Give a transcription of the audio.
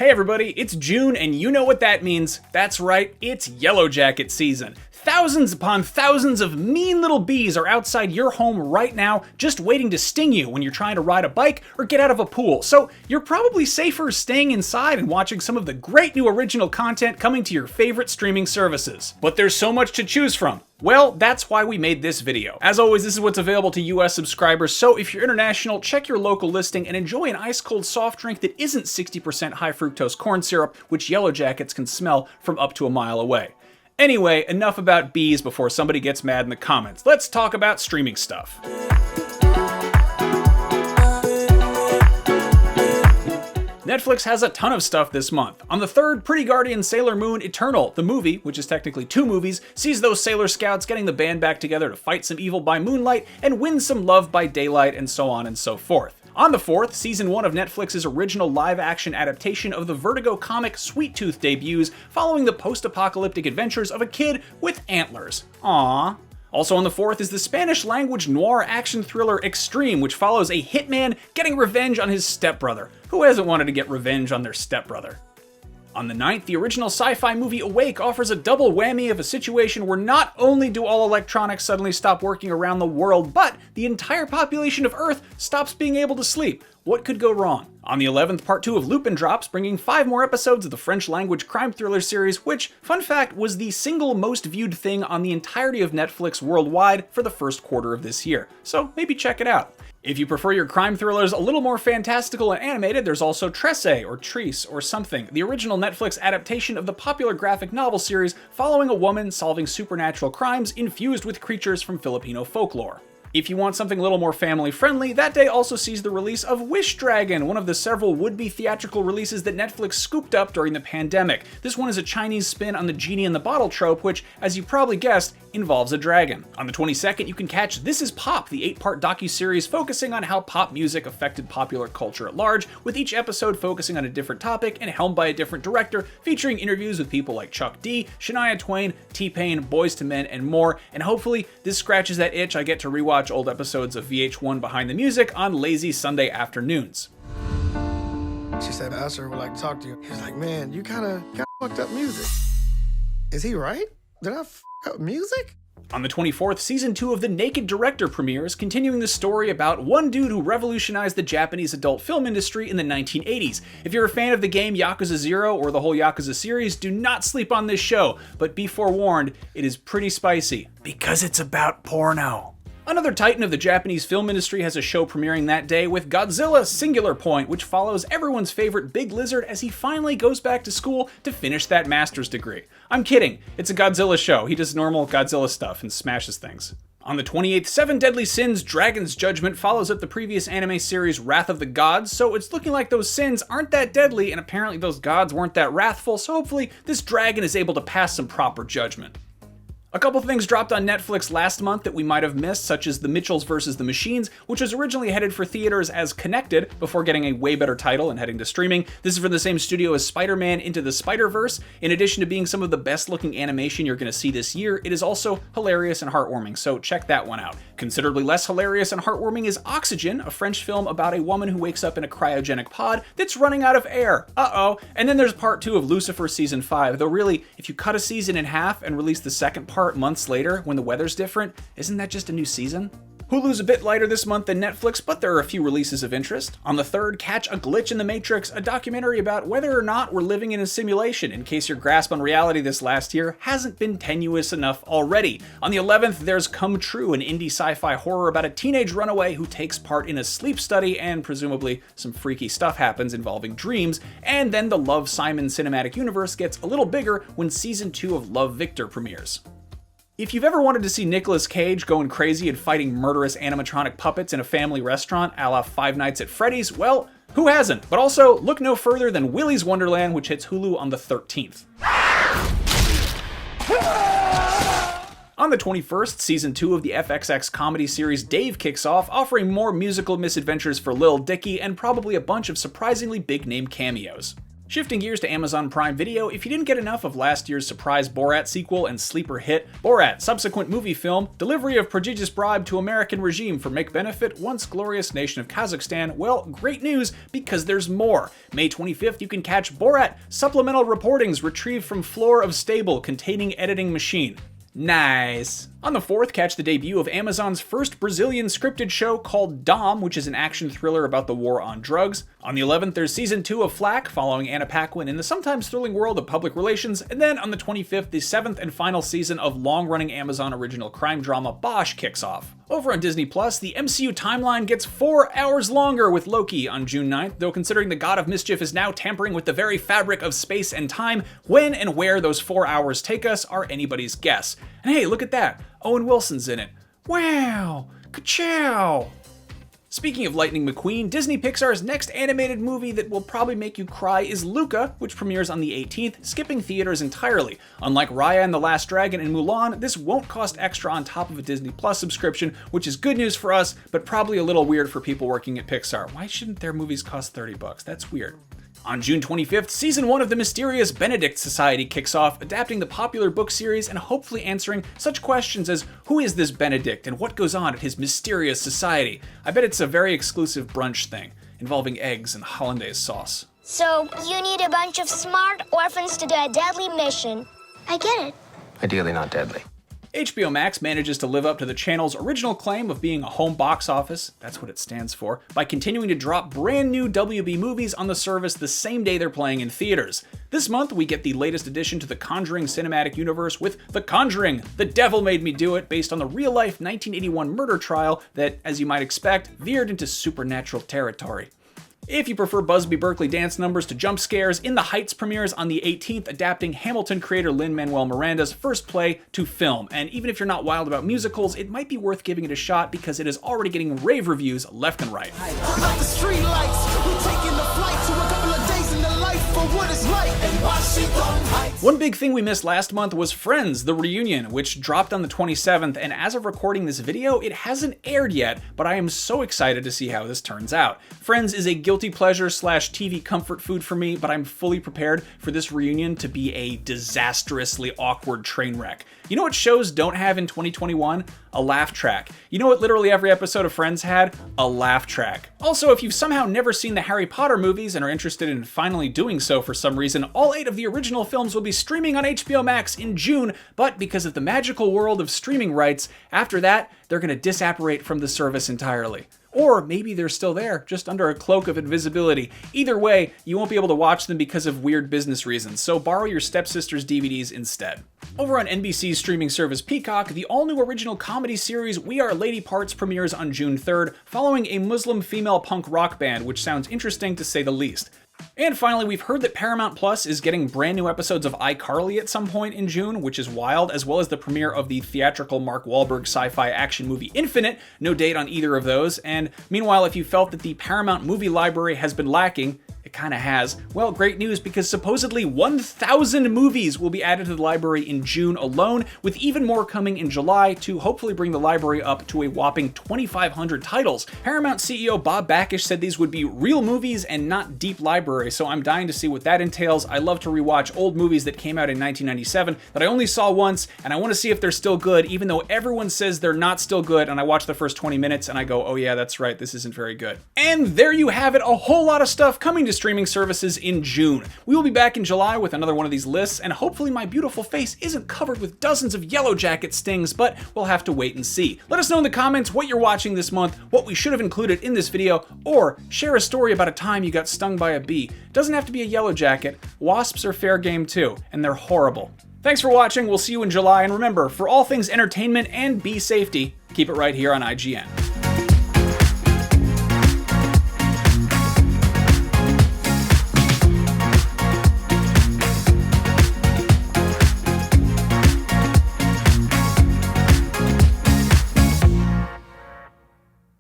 Hey everybody, it's June and you know what that means. That's right, it's Yellow Jacket season. Thousands upon thousands of mean little bees are outside your home right now just waiting to sting you when you're trying to ride a bike or get out of a pool. So you're probably safer staying inside and watching some of the great new original content coming to your favorite streaming services. But there's so much to choose from. Well, that's why we made this video. As always, this is what's available to US subscribers, so if you're international, check your local listing and enjoy an ice-cold soft drink that isn't 60% high fructose corn syrup, which Yellow Jackets can smell from up to a mile away. Anyway, enough about bees before somebody gets mad in the comments. Let's talk about streaming stuff. Netflix has a ton of stuff this month. On the 3rd, Pretty Guardian Sailor Moon Eternal, the movie, which is technically 2 movies, sees those Sailor Scouts getting the band back together to fight some evil by moonlight and win some love by daylight, and so on and so forth. On the 4th, Season 1 of Netflix's original live-action adaptation of the Vertigo comic Sweet Tooth debuts, following the post-apocalyptic adventures of a kid with antlers. Aww. Also on the 4th is the Spanish-language noir action thriller Extreme, which follows a hitman getting revenge on his stepbrother. Who hasn't wanted to get revenge on their stepbrother? On the 9th, the original sci-fi movie Awake offers a double whammy of a situation where not only do all electronics suddenly stop working around the world, but the entire population of Earth stops being able to sleep. What could go wrong? On the 11th, part 2 of Lupin drops, bringing 5 more episodes of the French-language crime thriller series, which, fun fact, was the single most viewed thing on the entirety of Netflix worldwide for the first quarter of this year. So maybe check it out. If you prefer your crime thrillers a little more fantastical and animated, there's also Tresse, or Treese, or something, the original Netflix adaptation of the popular graphic novel series following a woman solving supernatural crimes infused with creatures from Filipino folklore. If you want something a little more family-friendly, that day also sees the release of Wish Dragon, one of the several would-be theatrical releases that Netflix scooped up during the pandemic. This one is a Chinese spin on the genie in the bottle trope, which, as you probably guessed, involves a dragon. On the 22nd, you can catch This Is Pop, the 8-part docuseries focusing on how pop music affected popular culture at large, with each episode focusing on a different topic and helmed by a different director, featuring interviews with people like Chuck D, Shania Twain, T-Pain, Boyz II Men, and more, and hopefully this scratches that itch I get to rewatch old episodes of VH1 Behind the Music on lazy Sunday afternoons. She said, Usher would like to talk to you. He was like, man, you kind of fucked up music. Is he right? Did I f up music? On the 24th, Season 2 of The Naked Director premieres, continuing the story about one dude who revolutionized the Japanese adult film industry in the 1980s. If you're a fan of the game Yakuza 0 or the whole Yakuza series, do not sleep on this show, but be forewarned, it is pretty spicy. Because it's about porno. Another titan of the Japanese film industry has a show premiering that day with Godzilla Singular Point, which follows everyone's favorite Big Lizard as he finally goes back to school to finish that master's degree. I'm kidding, it's a Godzilla show. He does normal Godzilla stuff and smashes things. On the 28th, 7 Deadly Sins Dragon's Judgment follows up the previous anime series Wrath of the Gods, so it's looking like those sins aren't that deadly and apparently those gods weren't that wrathful, so hopefully this dragon is able to pass some proper judgment. A couple things dropped on Netflix last month that we might have missed, such as The Mitchells vs. the Machines, which was originally headed for theaters as Connected before getting a way better title and heading to streaming. This is from the same studio as Spider-Man Into the Spider-Verse. In addition to being some of the best looking animation you're going to see this year, it is also hilarious and heartwarming, so check that one out. Considerably less hilarious and heartwarming is Oxygen, a French film about a woman who wakes up in a cryogenic pod that's running out of air. Uh-oh. And then there's part 2 of Lucifer Season 5, though really, if you cut a season in half and release the second part months later when the weather's different, isn't that just a new season? Hulu's a bit lighter this month than Netflix, but there are a few releases of interest. On the 3rd, catch A Glitch in the Matrix, a documentary about whether or not we're living in a simulation, in case your grasp on reality this last year hasn't been tenuous enough already. On the 11th, there's Come True, an indie sci-fi horror about a teenage runaway who takes part in a sleep study and presumably some freaky stuff happens involving dreams, and then the Love, Simon cinematic universe gets a little bigger when Season 2 of Love, Victor premieres. If you've ever wanted to see Nicolas Cage going crazy and fighting murderous animatronic puppets in a family restaurant a la Five Nights at Freddy's, well, who hasn't? But also, look no further than Willy's Wonderland, which hits Hulu on the 13th. On the 21st, Season 2 of the FXX comedy series Dave kicks off, offering more musical misadventures for Lil Dicky and probably a bunch of surprisingly big-name cameos. Shifting gears to Amazon Prime Video, if you didn't get enough of last year's surprise Borat sequel and sleeper hit, Borat, subsequent movie film, delivery of prodigious bribe to American regime for make benefit once glorious nation of Kazakhstan, well, great news because there's more. May 25th, you can catch Borat, supplemental reportings retrieved from floor of stable containing editing machine. Nice. On the 4th, catch the debut of Amazon's first Brazilian scripted show called Dom, which is an action thriller about the war on drugs. On the 11th, there's season 2 of Flack, following Anna Paquin in the sometimes thrilling world of public relations. And then on the 25th, the 7th and final season of long-running Amazon original crime drama Bosch kicks off. Over on Disney+, the MCU timeline gets 4 hours longer with Loki on June 9th, though considering the God of Mischief is now tampering with the very fabric of space and time, when and where those 4 hours take us are anybody's guess. And hey, look at that! Owen Wilson's in it. Wow! Ka-chow! Speaking of Lightning McQueen, Disney Pixar's next animated movie that will probably make you cry is Luca, which premieres on the 18th, skipping theaters entirely. Unlike Raya and the Last Dragon and Mulan, this won't cost extra on top of a Disney Plus subscription, which is good news for us, but probably a little weird for people working at Pixar. Why shouldn't their movies cost $30? That's weird. On June 25th, Season 1 of the mysterious Benedict Society kicks off, adapting the popular book series and hopefully answering such questions as who is this Benedict and what goes on at his mysterious society. I bet it's a very exclusive brunch thing, involving eggs and hollandaise sauce. So, you need a bunch of smart orphans to do a deadly mission. I get it. Ideally not deadly. HBO Max manages to live up to the channel's original claim of being a home box office, that's what it stands for, by continuing to drop brand new WB movies on the service the same day they're playing in theaters. This month, we get the latest addition to the Conjuring cinematic universe with The Conjuring, The Devil Made Me Do It, based on the real-life 1981 murder trial that, as you might expect, veered into supernatural territory. If you prefer Busby Berkeley dance numbers to jump scares, In the Heights premieres on the 18th, adapting Hamilton creator Lin-Manuel Miranda's first play to film. And even if you're not wild about musicals, it might be worth giving it a shot because it is already getting rave reviews left and right. One big thing we missed last month was Friends, the reunion, which dropped on the 27th, and as of recording this video, it hasn't aired yet, but I am so excited to see how this turns out. Friends is a guilty pleasure / TV comfort food for me, but I'm fully prepared for this reunion to be a disastrously awkward train wreck. You know what shows don't have in 2021? A laugh track. You know what literally every episode of Friends had? A laugh track. Also, if you've somehow never seen the Harry Potter movies and are interested in finally doing so for some reason, all 8 of the original films will be streaming on HBO Max in June, but because of the magical world of streaming rights, after that, they're going to disapparate from the service entirely. Or maybe they're still there, just under a cloak of invisibility. Either way, you won't be able to watch them because of weird business reasons, so borrow your stepsister's DVDs instead. Over on NBC's streaming service Peacock, the all-new original comedy series We Are Lady Parts premieres on June 3rd, following a Muslim female punk rock band, which sounds interesting to say the least. And finally, we've heard that Paramount Plus is getting brand new episodes of iCarly at some point in June, which is wild, as well as the premiere of the theatrical Mark Wahlberg sci-fi action movie Infinite. No date on either of those. And meanwhile, if you felt that the Paramount movie library has been lacking, it kind of has. Well, great news, because supposedly 1,000 movies will be added to the library in June alone, with even more coming in July to hopefully bring the library up to a whopping 2,500 titles. Paramount CEO Bob Bakish said these would be real movies and not deep library, so I'm dying to see what that entails. I love to rewatch old movies that came out in 1997 that I only saw once, and I want to see if they're still good, even though everyone says they're not still good, and I watch the first 20 minutes and I go, oh yeah, that's right, this isn't very good. And there you have it, a whole lot of stuff coming to streaming services in June. We will be back in July with another one of these lists, and hopefully my beautiful face isn't covered with dozens of Yellow Jacket stings, but we'll have to wait and see. Let us know in the comments what you're watching this month, what we should have included in this video, or share a story about a time you got stung by a bee. Doesn't have to be a yellow jacket. Wasps are fair game too, and they're horrible. Thanks for watching, we'll see you in July, and remember, for all things entertainment and bee safety, keep it right here on IGN.